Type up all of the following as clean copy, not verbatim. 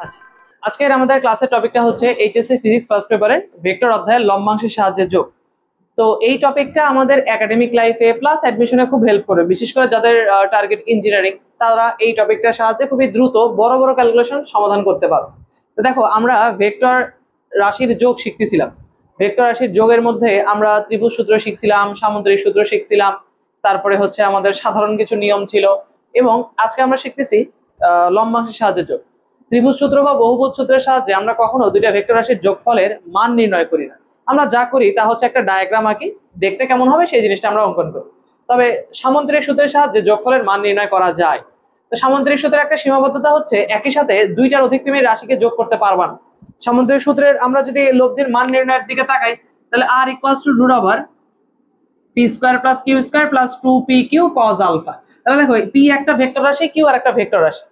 আচ্ছা, আজকের আমাদের ক্লাসের টপিকটা হচ্ছে এইচএসসি ফিজিক্স ফার্স্ট পেপারের ভেক্টর অধ্যায়ের লম্বাংশের সাহায্যে যোগ। তো এই টপিকটা আমাদের একাডেমিক লাইফে প্লাস অ্যাডমিশনে খুব হেল্প করে, বিশেষ করে যাদের টার্গেট ইঞ্জিনিয়ারিং, তারা এই টপিকটার সাহায্যে খুবই দ্রুত বড় বড় ক্যালকুলেশন সমাধান করতে পারো। তো দেখো, আমরা ভেক্টর রাশির যোগ শিখতেছিলাম। ভেক্টর রাশির যোগের মধ্যে আমরা ত্রিভুজ সূত্র শিখছিলাম, সামুদ্রিক সূত্র শিখছিলাম, তারপরে হচ্ছে আমাদের সাধারণ কিছু নিয়ম ছিল, এবং আজকে আমরা শিখতেছি লম্বাংশের সাহায্যে যোগ। ত্রিভুজ সূত্র বা বহুভুজ সূত্রের সাহায্যে আমরা কখনো দুইটা ভেক্টর রাশির যোগফলের মান নির্ণয় করি না। আমরা যা করি তা হচ্ছে একটা ডায়াগ্রাম আঁকি, দেখতে কেমন হবে সেই জিনিসটা আমরা অঙ্কন করি। তবে সামুদ্রিক সূত্রের সাহায্যে যোগফলের মান নির্ণয় করা যায়। তো সামুদ্রিক সূত্রের একটা সীমাবদ্ধতা হচ্ছে একই সাথে দুইটার অধিক তুমি রাশিকে যোগ করতে পারবা না। সামুদ্রিক সূত্রের আমরা যদি লব্ধির মান নির্ণয়ের দিকে তাকাই, তাহলে আর equals to root over p square plus Q square plus 2pq cos alpha. তাহলে দেখো, পি একটা ভেক্টর রাশি, কিউ আর একটা ভেক্টর রাশি,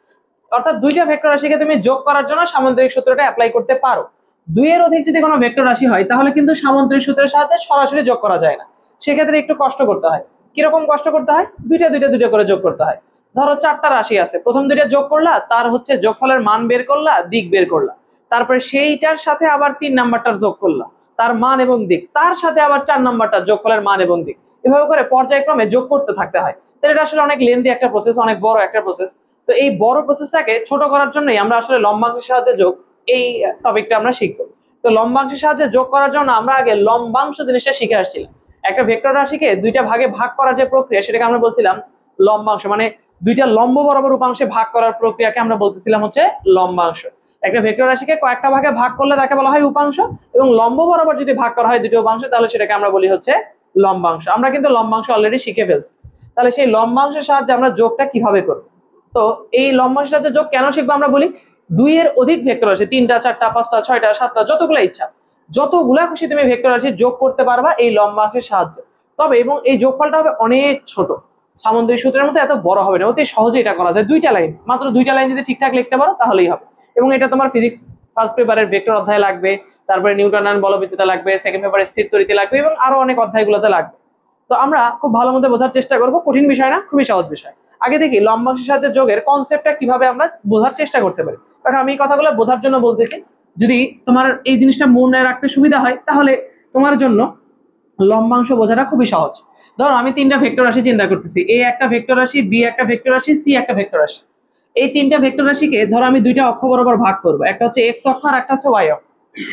অর্থাৎ দুইটা ভেক্টর রাশিকে তুমি যোগ করার জন্য সামুদ্রিক সূত্রটা অ্যাপ্লাই করতে পারো। দুইয়ের অধিক যদি কোনো ভেক্টর রাশি হয় তাহলে কিন্তু সামুদ্রিক সূত্রের সাথে সরাসরি যোগ করা যায় না, সেক্ষেত্রে একটু কষ্ট করতে হয়। কিরকম কষ্ট করতে হয়? দুইটা দুইটা দুইটা করে যোগ করতে হয়। ধরো চারটা রাশি আছে, প্রথম দুইটা যোগ করলা, তার হচ্ছে যোগফলের মান বের করলা, দিক বের করলা, তারপরে সেইটার সাথে আবার 3 নাম্বারটার যোগ করলা, তার মান এবং দিক, তার সাথে আবার 4 নাম্বারটা যোগফলের মান এবং দিক, এভাবে করে পর্যায়ক্রমে যোগ করতে থাকতে হয়। তো এটা আসলে অনেক লেন্দি একটা প্রসেস, অনেক বড় একটা প্রসেস। তো এই বড় প্রসেসটাকে ছোট করার জন্যই আমরা আসলে লম্বাংশের সাহায্যে যোগ এই টপিকটা আমরা শিখবো। তো লম্বাংশের সাহায্যে যোগ করার জন্য আমরা আগে লম্বাংশ জিনিসটা শিখে আসছিলাম। একটা ভেক্টর রাশিকে দুইটা ভাগে ভাগ করার যে প্রক্রিয়া, সেটাকে আমরা বলছিলাম লম্বাংশ, মানে দুইটা লম্ব বরাবর উপাংশে ভাগ করার প্রক্রিয়াকে আমরা বলতেছিলাম হচ্ছে লম্বাংশ। একটা ভেক্টর রাশিকে কয়েকটা ভাগে ভাগ করলে তাকে বলা হয় উপাংশ, এবং লম্ব বরাবর যদি ভাগ করা হয় দুটো উপাংশ, তাহলে সেটাকে আমরা বলি হচ্ছে লম্বাংশ। আমরা কিন্তু লম্বাংশ অলরেডি শিখে ফেলছি। তাহলে সেই লম্বাংশের সাহায্যে আমরা যোগটা কিভাবে করব? তো এই লম্বাংশের সাথে যোগ কেন শিখবো আমরা বলি, দুইয়ের অধিক ভেক্টর আছে, 3টা 4টা 5টা 6টা 7টা, যতগুলো ইচ্ছা, যতগুলা খুশি তুমি ভেক্টর আছে যোগ করতে পারবা এই লম্বাংশের সাহায্যে। তবে এবং এই যোগফলটা হবে অনেক ছোট, সামুদ্রিক সূত্রের মতো এত বড় হবে না, অতি সহজে এটা করা যায়। দুইটা লাইন, মাত্র দুইটা লাইন যদি ঠিকঠাক লিখতে পারো তাহলেই হবে। এবং এটা তোমার ফিজিক্স ফার্স্ট পেপারের ভেক্টর অধ্যায় লাগবে, তারপরে নিউটনিয়ান বলবিদ্যুৎ লাগবে, সেকেন্ড পেপারে স্থির তড়িৎ লাগবে, এবং আরো অনেক অধ্যায়গুলোতে লাগবে। তো আমরা খুব ভালো মতো বোঝার চেষ্টা করব, কঠিন বিষয় না, খুবই সহজ বিষয়। আগে দেখি লম্বাংশের সাথে যোগের কনসেপ্টটা কিভাবে আমরা বোঝার চেষ্টা করতে পারি। দেখো, আমি এই কথাগুলো বোঝার জন্য বলতেছি, যদি তোমার এই জিনিসটা মনে রাখতে সুবিধা হয় তাহলে তোমার জন্য লম্বাংশ বোঝাটা খুবই সহজ। ধরো আমি 3টা ভেক্টর রাশি চিন্তা করতেছি, এ একটা ভেক্টর রাশি, বি একটা ভেক্টর রাশি, সি একটা ভেক্টর রাশি। এই 3টা ভেক্টর রাশিকে ধরো আমি দুইটা অক্ষ বরাবর ভাগ করবো, একটা হচ্ছে এক্স অক্ষ আর একটা হচ্ছে ওয়াই অক্ষ,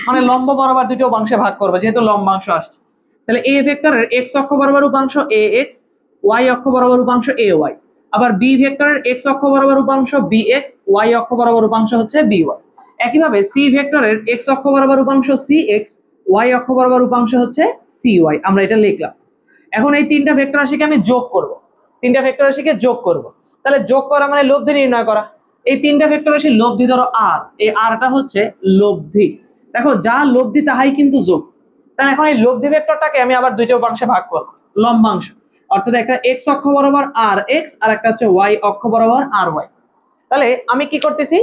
মানে লম্ব বরাবর দুটো অংশে ভাগ করবো যেহেতু লম্বাংশ আসছে। তাহলে এ ভেক্টরের এক্স অক্ষ বরাবর উপাংশ এ এক্স, ওয়াই অক্ষ বরাবর উপাংশ এ ওয়াই। আবার বি ভেক্টরের এক্স অক্ষ বরাবর উপাংশ বি এক্স, ওয়াই অক্ষ বরাবর উপাংশ হচ্ছে বি ওয়াই। একইভাবে সি ভেক্টরের এক্স অক্ষ বরাবর উপাংশ সি এক্স, ওয়াই অক্ষ বরাবর উপাংশ হচ্ছে সি ওয়াই। আমরা এটা লিখলাম। এখন এই 3টা ভেক্টর রাশিকে আমি যোগ করব, 3টা ভেক্টর রাশিকে যোগ করব। তাহলে যোগ করা মানে লব্ধি নির্ণয় করা। এই 3টা ভেক্টর রাশির লব্ধি ধরো আর, এই আরটা হচ্ছে লব্ধি। দেখো, যা লব্ধি তাহাই কিন্তু যোগ। তাহলে এখন এই লব্ধি ভেক্টরটাকে আমি আবার দুইটা উপাংশে ভাগ করব, লম্বাংশ, অর্থাৎ একটা এক্স অক্ষ বরাবর আর এক্স আর একটা হচ্ছে ওয়াই অক্ষ বরাবর আর ওয়াই। তাহলে আমি কি করতেছি,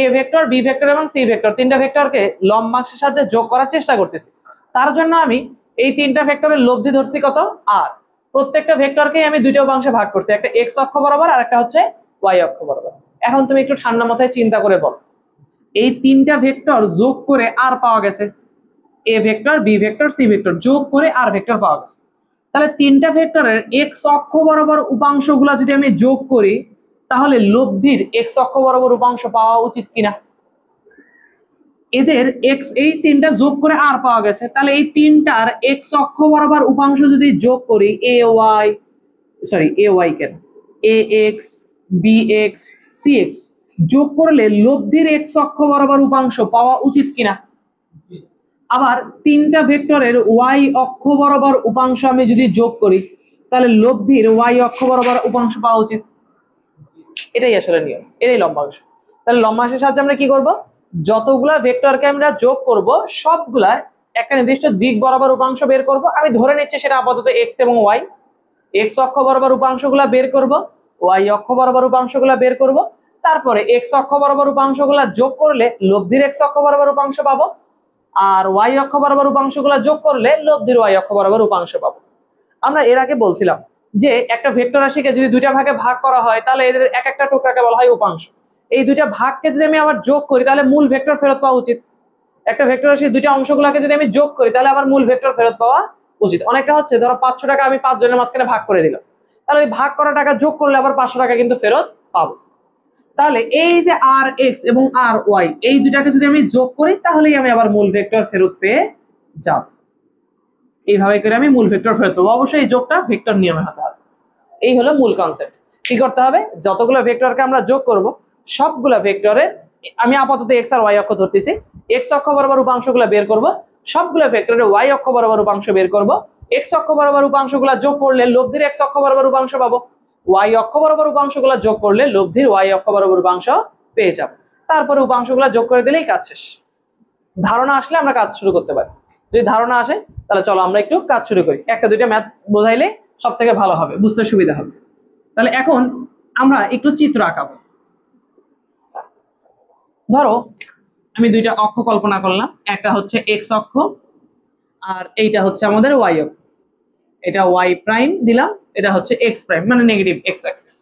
এ ভেক্টর, বি ভেক্টর এবং সি ভেক্টর 3টা ভেক্টরকে লম্বাংশের সাহায্যে যোগ করার চেষ্টা করতেছি। তার জন্য আমি এই 3টা ভেক্টরের লব্ধি ধরছি কত, আর। প্রত্যেকটা ভেক্টরকেই আমি দুইটা উপাংশে ভাগ করছি, একটা এক্স অক্ষ বরাবর আর একটা হচ্ছে ওয়াই অক্ষ বরাবর। এখন তুমি একটু ঠান্ডা মাথায় চিন্তা করে বলো, এই 3টা ভেক্টর যোগ করে আর পাওয়া গেছে, A vector, B vector, C vector যোগ করে আর ভেক্টর পাওয়া গেছে। তাহলে 3টা ভেক্টরের এক্স অক্ষ বরাবর উপাংশগুলো যদি আমি যোগ করি, তাহলে লব্ধির এক্স অক্ষ বরাবর উপাংশ পাওয়া উচিত কিনা? এদের এক্স, এই 3টা যোগ করে আর পাওয়া গেছে, তাহলে এই 3টার এক্স অক্ষ বরাবর উপাংশ যদি যোগ করি, এ ওয়াই কেন, a x, b x, c x যোগ করলে লব্ধির এক্স অক্ষ বরাবর উপাংশ পাওয়া উচিত কিনা? আবার 3টা ভেক্টরের ওয়াই অক্ষ বরাবর উপাংশ আমি যদি যোগ করি, তাহলে লব্ধির ওয়াই অক্ষ বরাবর উপাংশ পাওয়া উচিত। এটাই আসলে নিয়ম, এটাই লম্বাংশ। তাহলে লম্বাংশের সাহায্যে আমরা কি করব, যতগুলা ভেক্টরকে আমরা যোগ করব সবগুলা একটা নির্দিষ্ট দিক বরাবর উপাংশ বের করব। আমি ধরে নিচ্ছি সেটা আপাতত এক্স এবং ওয়াই। এক্স অক্ষ বরাবর উপাংশগুলা বের করব, ওয়াই অক্ষ বরাবর উপাংশগুলা বের করব, তারপরে এক্স অক্ষ বরাবর উপাংশগুলা যোগ করলে লব্ধির এক্স অক্ষ বরাবর উপাংশ পাবো, আর ওয়াই অক্ষ বরাবর উপাংশগুলা যোগ করলে লব্ধির ওয়াই অক্ষ বরাবর উপাংশ পাবো। আমরা এর আগে বলছিলাম যে একটা ভেক্টর রাশিকে যদি দুইটা ভাগে ভাগ করা হয়, তাহলে এদের এক একটা টুকরাকে বলা হয় উপাংশ। এই দুইটা ভাগকে যদি আমি আবার যোগ করি তাহলে মূল ভেক্টর ফেরত পাওয়া উচিত। একটা ভেক্টর রাশির দুইটা অংশগুলোকে যদি আমি যোগ করি তাহলে আবার মূল ভেক্টর ফেরত পাওয়া উচিত। অনেকটা হচ্ছে ধরো 500 টাকা আমি 5 জনের মাঝখানে ভাগ করে দিলাম, তাহলে ওই ভাগ করা টাকা যোগ করলে আবার 500 টাকা কিন্তু ফেরত পাবো। তাহলে এই যে আর এক্স এবং আর ওয়াই এই দুটাকে যদি আমি যোগ করি তাহলেই আমি আবার মূল ভেক্টর ফেরত পেয়ে যাব। এইভাবে করে আমি মূল ভেক্টর ফেরত পাবো। অবশ্যই এই যোগটা ভেক্টর নিয়মে হতে হবে। এই হলো মূল কনসেপ্ট। কি করতে হবে, যতগুলো ভেক্টরকে আমরা যোগ করব সবগুলো ভেক্টরের আমি আপাতত এক্স আর ওয়াই অক্ষ ধরতেছি, এক্স অক্ষ বরাবর উপাংশগুলো বের করব, সবগুলো ভেক্টরের ওয়াই অক্ষ বরাবর উপাংশ বের করব। এক্স অক্ষ বরাবর উপাংশগুলো যোগ করলে লব্ধির এক্স অক্ষ বরাবর উপাংশ পাবো, ওয়াই অক্ষ বরাবর উপাংশগুলো যোগ করলে লব্ধির ওয়াই অক্ষ বরাবর উপাংশ পেয়ে যাব। তারপরে উপাংশগুলো যোগ করে দিলেই কাজ শেষ। ধারণা আসলে আমরা কাজ শুরু করতে পারি। যদি ধারণা আসে তাহলে চলো আমরা একটু কাজ শুরু করি। একটা দুইটা ম্যাথ বোঝাইলে সব থেকে ভালো হবে, বুঝতে সুবিধা হবে। তাহলে এখন আমরা একটু চিত্র আঁকাবো। ধরো আমি দুইটা অক্ষ কল্পনা করলাম, একটা হচ্ছে এক্স অক্ষ আর এইটা হচ্ছে আমাদের ওয়াই অক্ষ। এটা ওয়াই প্রাইম দিলাম, এটা হচ্ছে এক্স প্রাইম মানে নেগেটিভ এক্স অ্যাক্সিস।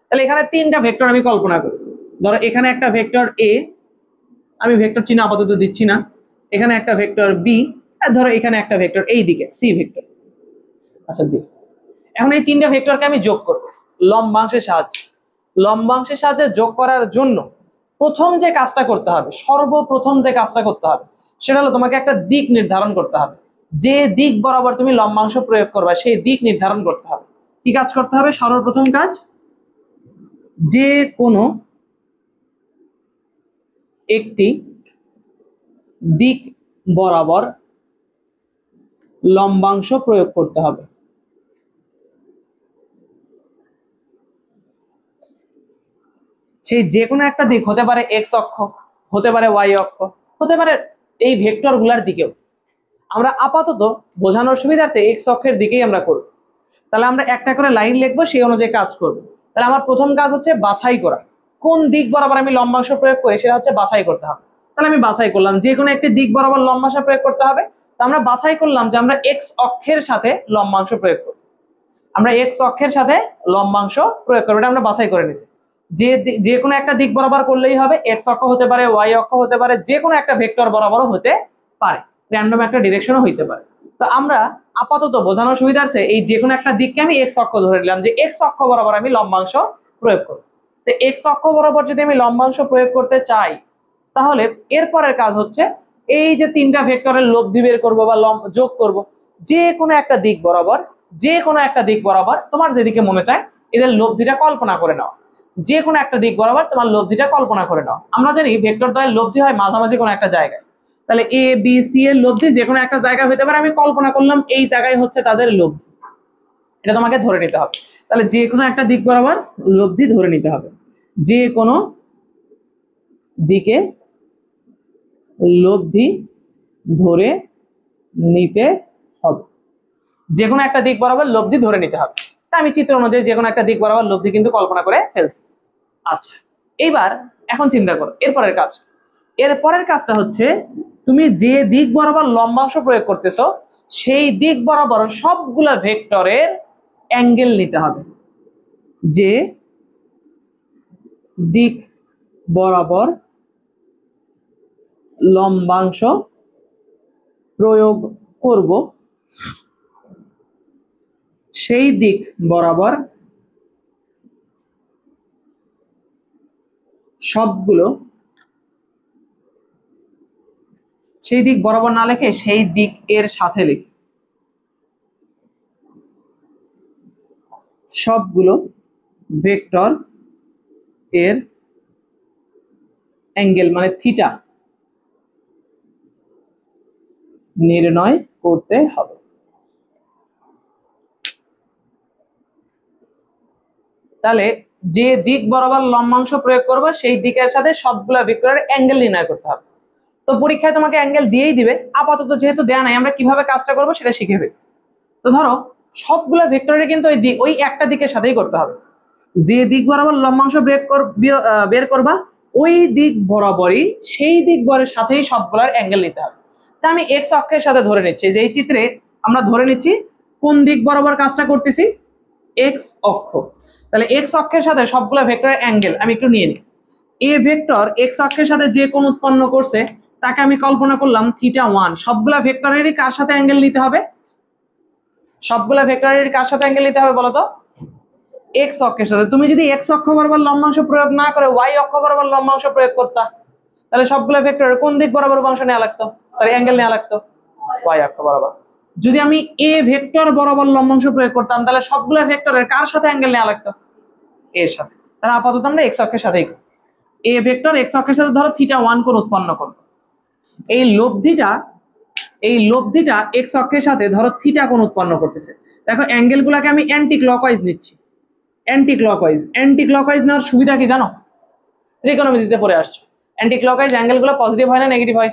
তাহলে এখানে তিনটা ভেক্টর আমি কল্পনা করি। ধরো এখানে একটা ভেক্টর এ, আমি ভেক্টর চিহ্ন আপাতত দিচ্ছি না। এখানে একটা ভেক্টর বি, আর ধরো এখানে একটা ভেক্টর এই দিকে সি ভেক্টর। আচ্ছা দি, এখন এই তিনটা ভেক্টরকে আমি যোগ করব লম্বাংশের সাহায্যে। লম্বাংশের সাহায্যে যোগ করার জন্য প্রথম যে কাজটা করতে হবে, সর্বপ্রথম যে কাজটা করতে হবে সেটা হলো তোমাকে একটা দিক নির্ধারণ করতে হবে। যে দিক বরাবর তুমি লম্বাংশ প্রয়োগ করবে সেই দিক নির্ধারণ করতে হবে। কি কাজ করতে হবে? সর্বপ্রথম কাজ, যে কোনো একটি দিক বরাবর লম্বাংশ প্রয়োগ করতে হবে। সেই যে কোনো একটা দিক হতে পারে এক্স অক্ষ, হতে পারে ওয়াই অক্ষ, হতে পারে এই ভেক্টর গুলার দিকেও। আমরা আপাতত বোঝানোর সুবিধার্থে এক্স অক্ষের দিকেই আমরা করব। তাহলে আমরা একটা করে লাইন লিখবো, সেই অনুযায়ী কাজ করব। তাহলে আমার প্রথম কাজ হচ্ছে বাছাই করা, কোন দিক বরাবর আমি লম্বাংশ প্রয়োগ করি সেটা হচ্ছে বাছাই করতে হবে। তাহলে আমি বাছাই করলাম যে কোনো একটি দিক বরাবর লম্বাংশ প্রয়োগ করতে হবে। তো আমরা বাছাই করলাম যে আমরা এক্স অক্ষের সাথে লম্বাংশ প্রয়োগ করব। আমরা এক্স অক্ষের সাথে লম্বাংশ প্রয়োগ করবো, এটা আমরা বাছাই করে নিছি। যে কোনো একটা দিক বরাবর করলেই হবে, এক্স অক্ষ হতে পারে, ওয়াই অক্ষ হতে পারে, যে কোনো একটা ভেক্টর বরাবরও হতে পারে, র্যান্ডম একটা ডিরেকশনও হইতে পারে। তো আমরা আপাতত বোঝানোর সুবিধার্থে এই যে কোনো একটা দিককে আমি এক্স অক্ষ ধরে নিলাম যে এক্স অক্ষ বরাবর আমি লম্বাংশ প্রয়োগ করব। তো এক্স অক্ষ বরাবর যদি আমি লম্বাংশ প্রয়োগ করতে চাই তাহলে এরপরের কাজ হচ্ছে এই যে তিনটা ভেক্টরের লব্ধি বের করব বা যোগ করব। যে কোনো একটা দিক বরাবর, যে কোনো একটা দিক বরাবর তোমার যেদিকে মনে চায় এদের লব্ধিটা কল্পনা করে নাও। যে কোনো একটা দিক বরাবর তোমার লব্ধিটা কল্পনা করে নাও। আমরা জানি ভেক্টর দ্বয়ের লব্ধি হয় মাঝামাঝি কোনো একটা জায়গায়। তাহলে এ বি সি এর লব্ধি যে কোনো একটা জায়গায় হতে পারে, আমি কল্পনা করলাম এই জায়গায় হচ্ছে তাদের লব্ধি, এটা তোমাকে ধরে নিতে হবে। তাহলে যে কোনো একটা দিক বরাবর লব্ধি ধরে নিতে হবে, যে কোনো দিকে লব্ধি ধরে নিতে হবে, যে কোনো একটা দিক বরাবর লব্ধি ধরে নিতে হবে। তা আমি চিত্র অনুযায়ী যে কোনো একটা দিক বরাবর লব্ধি কিন্তু কল্পনা করে ফেলছি। আচ্ছা, এইবার এখন চিন্তা করো এরপরের কাজ। এরপরের কাজটা হচ্ছে তুমি যে দিক বরাবর লম্বাংশ প্রয়োগ করতেছো সেই দিক বরাবর সবগুলা ভেক্টরের অ্যাঙ্গেল নিতে হবে। যে দিক বরাবর লম্বাংশ প্রয়োগ করব সেই দিক বরাবর সবগুলো, সেই দিক বরাবর না লিখে সেই দিক এর সাথে লিখে সবগুলো ভেক্টর এর অ্যাঙ্গেল মানে থিটা নির্ণয় করতে হবে। তাহলে যে দিক বরাবর লম্বাংশ প্রয়োগ করবো সেই দিকের সাথে সবগুলো ভেক্টরের অ্যাঙ্গেল নির্ণয় করতে হবে। তো পরীক্ষায় তোমাকে অ্যাঙ্গেল দিয়েই দিবে, আপাতত যেহেতু দেয়া নাই আমরা কিভাবে কাজটা করবো সেটা শিখে ফেলি। তো ধরো সবগুলো ভেক্টরের কিন্তু ওই একটা দিকের সাথেই করতে হবে। যে দিক বরাবর লম্বাংশ বের করবা ওই দিক বরাবরই সেই দিক বরের সাথেই সবগুলোর অ্যাঙ্গেল নিতে হবে। তা আমি এক্স অক্ষের সাথে ধরে নিচ্ছি, যে এই চিত্রে আমরা ধরে নিচ্ছি কোন দিক বরাবর কাজটা করতেছি, এক্স অক্ষ। তাহলে এক্স অক্ষের সাথে সবগুলো ভেক্টরের অ্যাঙ্গেল আমি একটু নিয়ে নিই। এ ভেক্টর এক্স অক্ষের সাথে যে কোণ উৎপন্ন করছে তাকে আমি কল্পনা করলাম θ1। সবগুলা ভেক্টরেরই কার সাথে অ্যাঙ্গেল নিতে হবে? সবগুলা ভেক্টরের কার সাথে অ্যাঙ্গেল নিতে হবে বলতো? এক্স অক্ষের সাথে। তুমি যদি এক্স অক্ষ বরাবর লম্বাংশ প্রয়োগ না করে ওয়াই অক্ষ বরাবর লম্বাংশ প্রয়োগ করতা, তাহলে সবগুলো ভেক্টরের কোন দিক বরাবর উপাংশ নেওয়া লাগতো? সরি, অ্যাঙ্গেল নেওয়া লাগতো ওয়াই অক্ষ বরাবর। যদি আমি এ ভেক্টর বরাবর লম্বাংশ প্রয়োগ করতাম, তাহলে সবগুলো ভেক্টরের কার সাথে অ্যাঙ্গেল নেওয়া লাগতো? এর সাথে। তাহলে আপাতত আমরা এক্স অক্ষের সাথেই করি। এ ভেক্টর এক্স অক্ষের সাথে ধরো θ1 কোণ উৎপন্ন করব। এই লব্ধিটা এক্স অক্ষের সাথে ধরো θ কোণ উৎপন্ন করতেছে। দেখো অ্যাঙ্গেলগুলোকে আমি অ্যান্টি ক্লকওয়াইজ নিচ্ছি। অ্যান্টি ক্লকওয়াইজ নেওয়ার সুবিধা কি জানো? ত্রিকোণমিতিতে পড়ে আসছো। অ্যান্টি ক্লকওয়াইজ অ্যাঙ্গেলগুলো পজিটিভ হয় না নেগেটিভ হয়?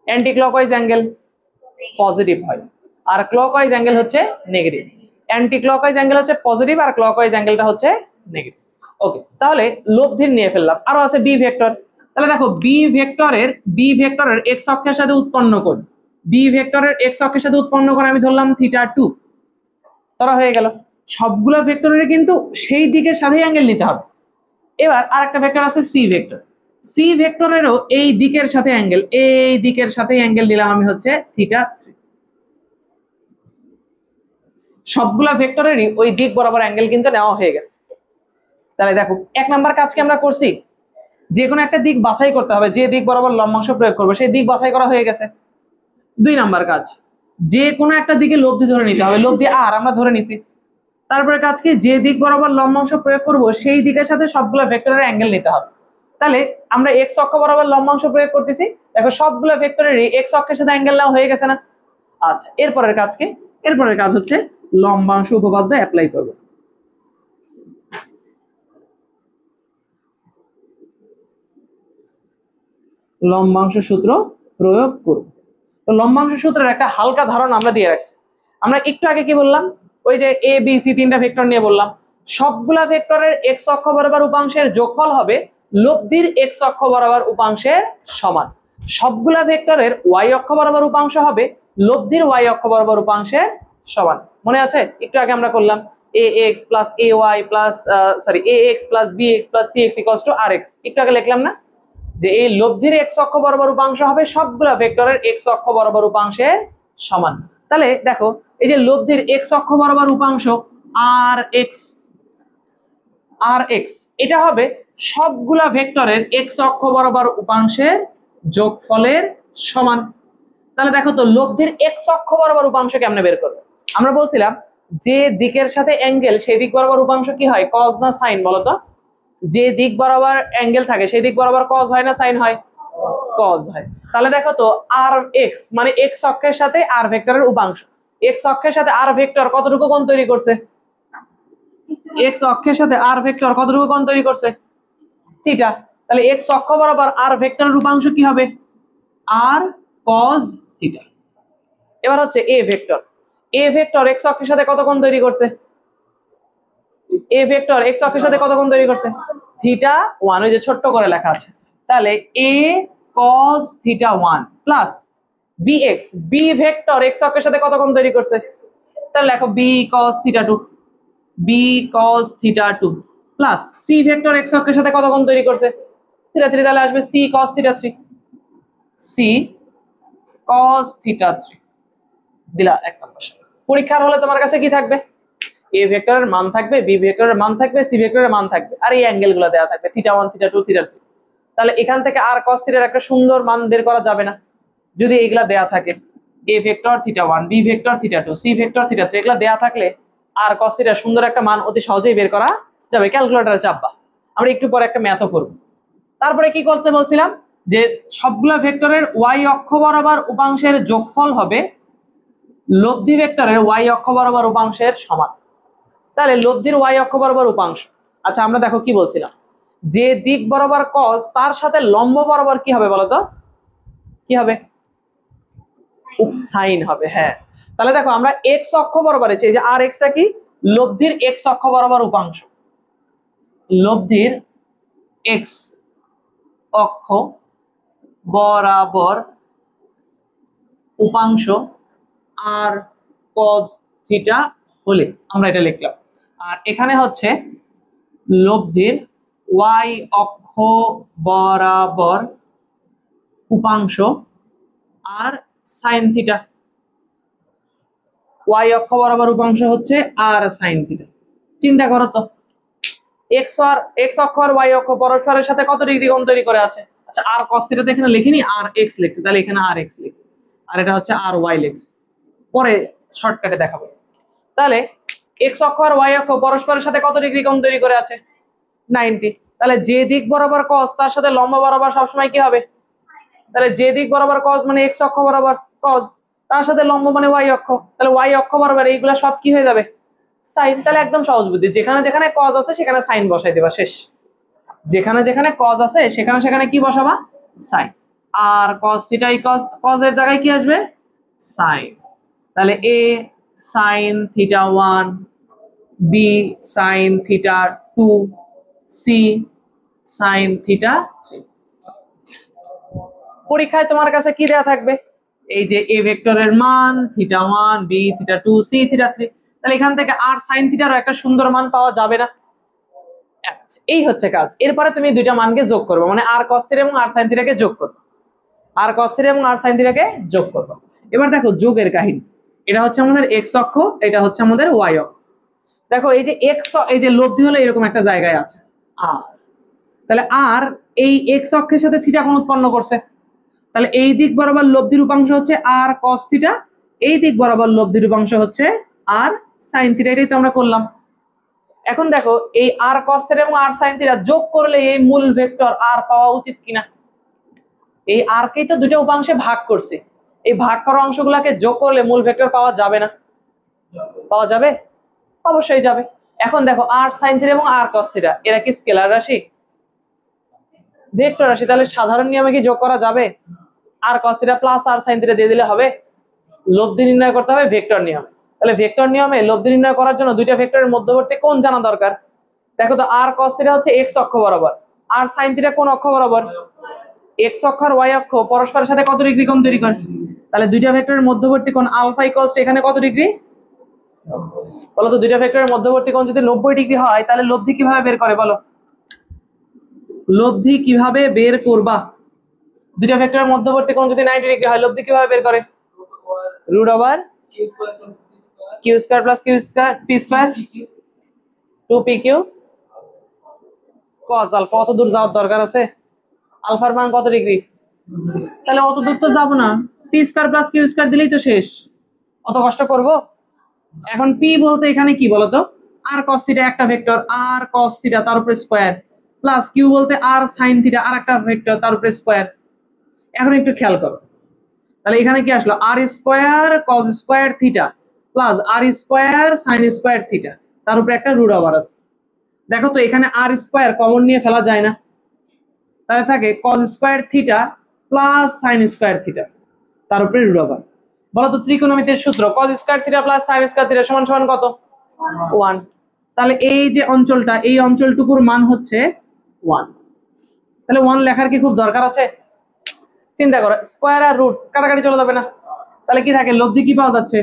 অ্যান্টি ক্লকওয়াইজ অ্যাঙ্গেল পজিটিভ হয়, আর ক্লকওয়াইজ অ্যাঙ্গেল হচ্ছে নেগেটিভ। অ্যান্টি ক্লকওয়াইজ অ্যাঙ্গেল হচ্ছে পজিটিভ আর ক্লকওয়াইজ অ্যাঙ্গেলটা হচ্ছে নেগেটিভ। ওকে, তাহলে লব্ধির নিয়ে ফেললাম। আরো আছে বি ভেক্টর। তাহলে দেখো বি ভেক্টরের এক্স অক্ষের সাথে উৎপন্ন কোণ, বি ভেক্টরের এক্স অক্ষের সাথে উৎপন্ন কোণ আমি ধরলাম θ2। তারা হয়ে গেল। সবগুলো ভেক্টরের কিন্তু সেই দিকের সাথেই অ্যাঙ্গেল নিতে হবে। এবার আরেকটা ভেক্টর আছে সি ভেক্টর। সি ভেক্টরেরও এই দিকের সাথে অ্যাঙ্গেল, এই দিকের সাথে অ্যাঙ্গেল দিলাম আমি হচ্ছে θ3। সবগুলা ভেক্টরেরই ওই দিক বরাবর অ্যাঙ্গেল কিন্তু নেওয়া হয়ে গেছে। তাহলে দেখো এক নাম্বার কাজকে আমরা করছি, যে কোনো একটা দিক বাছাই করতে হবে, যে দিক বরাবর লম্বাংশ প্রয়োগ করবো সেই দিক বাছাই করা হয়ে গেছে। 2 নাম্বার কাজ, যে কোনো একটা দিকে লব্ধি ধরে নিতে হবে, লব্ধি আর আমরা ধরে নিছি। তারপরে কাজ কি, যে দিক বরাবর লম্বাংশ প্রয়োগ করব সেই দিকের সাথে সবগুলো ভেক্টরের অ্যাঙ্গেল নিতে হবে। তাহলে আমরা এক্স অক্ষ বরাবর লম্বাংশ প্রয়োগ করতেছি, দেখো সবগুলো ভেক্টরেরই এক্স অক্ষের সাথে অ্যাঙ্গেল নেওয়া হয়ে গেছে না? আচ্ছা, এরপরের কাজ কি? এরপরের কাজ হচ্ছে লম্বাংশ উপপাদ্য অ্যাপ্লাই করব। লম্বাংশ সূত্র প্রয়োগ করব। তো লম্বাংশ সূত্রের একটা হালকা ধারণা আমরা দিয়ে রাখছি। আমরা একটু আগে কি বললাম, ওই যে এ বি সি 3টা ভেক্টর নিয়ে বললাম, সবগুলা ভেক্টরের এক্স অক্ষ বরাবর উপাংশের যোগফল হবে লব্ধির এক্স অক্ষ বরাবর উপাংশের সমান। সবগুলা ভেক্টরের ওয়াই অক্ষ বরাবর উপাংশ হবে লব্ধির ওয়াই অক্ষ বরাবর উপাংশের সমান। মনে আছে? একটু আগে আমরা করলাম a x plus a y plus a x plus b x plus c x equals to r x. একটু আগে লিখলাম না যে এই লব্ধির এক্স অক্ষ বরাবর উপাংশ হবে সবগুলা ভেক্টরের এক্স অক্ষ বরাবর উপাংশের সমান। তাহলে দেখো এই যে লব্ধির এক্স অক্ষ বরাবর উপাংশ আর এক্স, এটা হবে সবগুলা ভেক্টরের এক্স অক্ষ বরাবর উপাংশের যোগফলের সমান। তাহলে দেখো তো লব্ধির এক্স অক্ষ বরাবর উপাংশ কেমনে বের করবে? আমরা বলছিলাম যে দিকের সাথে অ্যাঙ্গেল সেই দিক বরাবর উপাংশ কি হয়, কজ না সাইন বলতো? যে দিক বরাবর অ্যাঙ্গেল থাকে সেই দিক বরাবর কজ হয় না সাইন হয়? কজ হয়। তাহলে দেখো তো আর এক্স মানে এক্স অক্ষের সাথে আর ভেক্টরের উপাংশ, এক্স অক্ষের সাথে আর ভেক্টর কতটুকু কোণ তৈরি করছে? এক্স অক্ষের সাথে আর ভেক্টর কতটুকু কোণ তৈরি করছে? থিটা। তাহলে এক্স অক্ষ বরাবর আর ভেক্টরের উপাংশ কি হবে? আর কজ থিটা। এবার হচ্ছে এ ভেক্টর এক্স অক্ষের সাথে কত কোণ তৈরি করছে? এ ভেক্টর এক্স অক্ষের সাথে কত কোণ তৈরি করছে? θ1, ওই যে ছোট্ট করে লেখা আছে। তাহলে a cos θ1 plus bx, b vector x অক্ষের সাথে কত কোণ তৈরি করছে? তাহলে লেখো b cos θ2 plus c vector x অক্ষের সাথে কত কোণ তৈরি করছে? θ3। তাহলে আসবে c cos θ3 দিলা এক নম্বর। পরীক্ষার হলে তোমার কাছে কি থাকবে? এ ভেক্টরের মান থাকবে, বি ভেক্টরের মান থাকবে, সি ভেক্টরের মান থাকবে, আর এই অ্যাঙ্গেলগুলো দেওয়া থাকবে θ1 θ2 θ3। তাহলে এখান থেকে আর cos θ একটা সুন্দর মান বের করা যাবে না যদি এগুলা দেয়া থাকে? A vector θ1, b vector θ2, c vector θ3, এগুলা দেয়া থাকলে আর cos θ সুন্দর একটা মান অতি সহজেই বের করা যাবে। ক্যালকুলেটরে চাপবা, আমরা একটু পরে একটা ম্যাথও করব। তারপরে কি করতে বলছিলাম, যে সবগুলা ভেক্টরের ওয়াই অক্ষ বরাবর উপাংশের যোগফল হবে লব্ধি ভেক্টরের ওয়াই অক্ষ বরাবর উপাংশের সমান। তাহলে লব্ধির ওয়াই অক্ষ বরাবর উপাংশ। আচ্ছা, আমরা দেখো কি বলছিলাম, যে দিক বরাবর cos তার সাথে লম্ব বরাবর কি হবে বলতো? কি হবে? সাইন হবে। হ্যাঁ, তাহলে দেখো আমরা এক্স অক্ষ বরাবর এই যে আর এক্সটা কি, লব্ধির এক্স অক্ষ বরাবর উপাংশ, লব্ধির এক্স অক্ষ বরাবর উপাংশ আর cos থিটা হলে আমরা এটা লিখলাম। আর এখানে হচ্ছে লব্ধির ওয়াই অক্ষ বরাবর উপাংশ আর সাইন থিটা। ওয়াই অক্ষ বরাবর উপাংশ হচ্ছে আর সাইন থিটা। চিন্তা করো তো, এক্স অক্ষ আর ওয়াই অক্ষ পরস্পরের সাথে কত ডিগ্রি কোণ তৈরি করে আছে? আচ্ছা, আর কস থিটা তো এখানে লিখিনি, আর এক্স লিখছি, তাহলে এখানে আর এক্স লিখি, আর এটা হচ্ছে আর ওয়াই লিখছি, পরে শর্টকাটে দেখাবো। তাহলে এক্স অক্ষ আর ওয়াই অক্ষ পরস্পরের সাথে কত ডিগ্রি কোণ তৈরি করে আছে? 90। তাহলে যে দিক বরাবর কস তার সাথে লম্ব বরাবর সবসময় কি হবে? তাহলে যে দিক বরাবর কস মানে এক্স অক্ষ বরাবর কস, তার সাথে লম্ব মানে ওয়াই অক্ষ, তাহলে ওয়াই অক্ষ বরাবর এইগুলা সব কি হয়ে যাবে? সাইন। তাহলে একদম সহজ বুদ্ধি, যেখানে যেখানে কজ আছে সেখানে সাইন বসাই দেবা, শেষ। যেখানে যেখানে কজ আছে সেখানে সেখানে কি বসাবা? সাইন। আর কস থিটা কজ এর জায়গায় কি আসবে? সাইন। তাহলে a sine theta 1, b sine theta 2, c sine theta 3। পরীক্ষায় তোমার কাছে কি দেয়া থাকবে? এই যে এ ভেক্টরের মান theta 1, B theta 2, C theta 3। তাহলে এখান থেকে আর সাইন থিটারও একটা সুন্দর মান পাওয়া যাবে না? এই হচ্ছে কাজ। এরপরে তুমি দুইটা মানকে যোগ করবে, মানে আর কস থিটা এবং আর সাইন থিটাকে যোগ করবে, আর কস থিটা এবং আর সাইন থিটাকে যোগ করবে। এবার দেখো যোগের কাহিনী, এটা হচ্ছে আমাদের এক্স অক্ষ, এটা হচ্ছে আমাদের ওয়াই অক্ষ। দেখো এই যে এক্স, এই যে লব্ধি হলো এরকম একটা জায়গায় আছে আর, তাহলে আর এই এক্স অক্ষের সাথে থিটা কোণ উৎপন্ন করছে, তাহলে এই দিক বরাবর লব্ধির উপাংশ হচ্ছে আর কস থিটা, এই দিক বরাবর লব্ধির উপাংশ হচ্ছে আর সাইন থিটা। এটাই তো আমরা করলাম। এখন দেখো এই আর কস থিটা এবং আর সাইন থিটা যোগ করলে এই মূল ভেক্টর আর পাওয়া উচিত কিনা? এই আর কেই তো দুটো উপাংশে ভাগ করছে, এই ভাগ করা অংশগুলোকে যোগ করলে মূল ভেক্টর পাওয়া যাবে না? পাওয়া যাবে, অবশ্যই যাবে। এখন দেখো আর সাইন থিটা এবং আর কস থিটা এরা কি স্কেলার রাশি? ভেক্টর রাশি। তাহলে সাধারণ নিয়মে কি যোগ করা যাবে? আর কস থিটা প্লাস আর সাইন থিটা দিয়ে দিলে হবে? লব্ধি নির্ণয় করতে হবে ভেক্টর নিয়মে। তাহলে ভেক্টর নিয়মে লব্ধি নির্ণয় করার জন্য দুইটা ভেক্টরের মধ্যবর্তী কোণ জানা দরকার। দেখো তো আর কস থিটা হচ্ছে এক্স অক্ষ বরাবর, আর সাইন থিটা কোন অক্ষ বরাবর? এক্স অক্ষ আর ওয়াই অক্ষ পরস্পরের সাথে কত ডিগ্রি কোণ তৈরি করে? তাহলে দুইটা ভেক্টরের মধ্যবর্তী কোণ আলফা ইকুয়ালস এখানে কত ডিগ্রি? বলো তো, দুইটা ভেক্টরের মধ্যবর্তী কোণ যদি 90 ডিগ্রি হয় তাহলে লব্ধি কিভাবে বের করে বলো? লব্ধি কিভাবে বের করবা? দুইটা ভেক্টরের মধ্যবর্তী কোণ যদি 90 ডিগ্রি হয় লব্ধি কিভাবে বের করে? Root over Q square plus Q square P square 2pq cos alpha. অত দূর যাওয়ার দরকার আছে? আলফার মান কত ডিগ্রি? তাহলে অত দূর তো যাবো না, P square plus Q square দিলেই তো শেষ। অত কষ্ট করব? এখন পি বলতে এখানে কি বলতো? আর cos থিটা একটা ভেক্টর, আর cos থিটা তার উপরে স্কয়ার, প্লাস কিউ বলতে আর sin থিটা আর একটা ভেক্টর তার উপরে স্কয়ার। এখন একটু খেয়াল করো, তাহলে এখানে কি আসলো? R square cos square theta plus r square sin square theta, তার উপরে একটা রুট ওভার আছে। দেখো তো এখানে আর স্কয়ার কমন নিয়ে ফেলা যায় না, তাহলে থাকে cos square theta plus sin square theta, তার উপরে রুট ওভার। বলো তো ত্রিকোণমিতির সূত্র cos square theta plus sin square theta সমান সমান কত? 1। তাহলে এই যে অঞ্চলটা, এই অঞ্চলটুকুর মান হচ্ছে 1। তাহলে 1 লেখার কি খুব দরকার আছে? চিন্তা করো, স্কয়ার আর রুট কাটাকাটি চলে যাবে না? তাহলে কি থাকে? লব্ধি কি পাওয়া যাচ্ছে?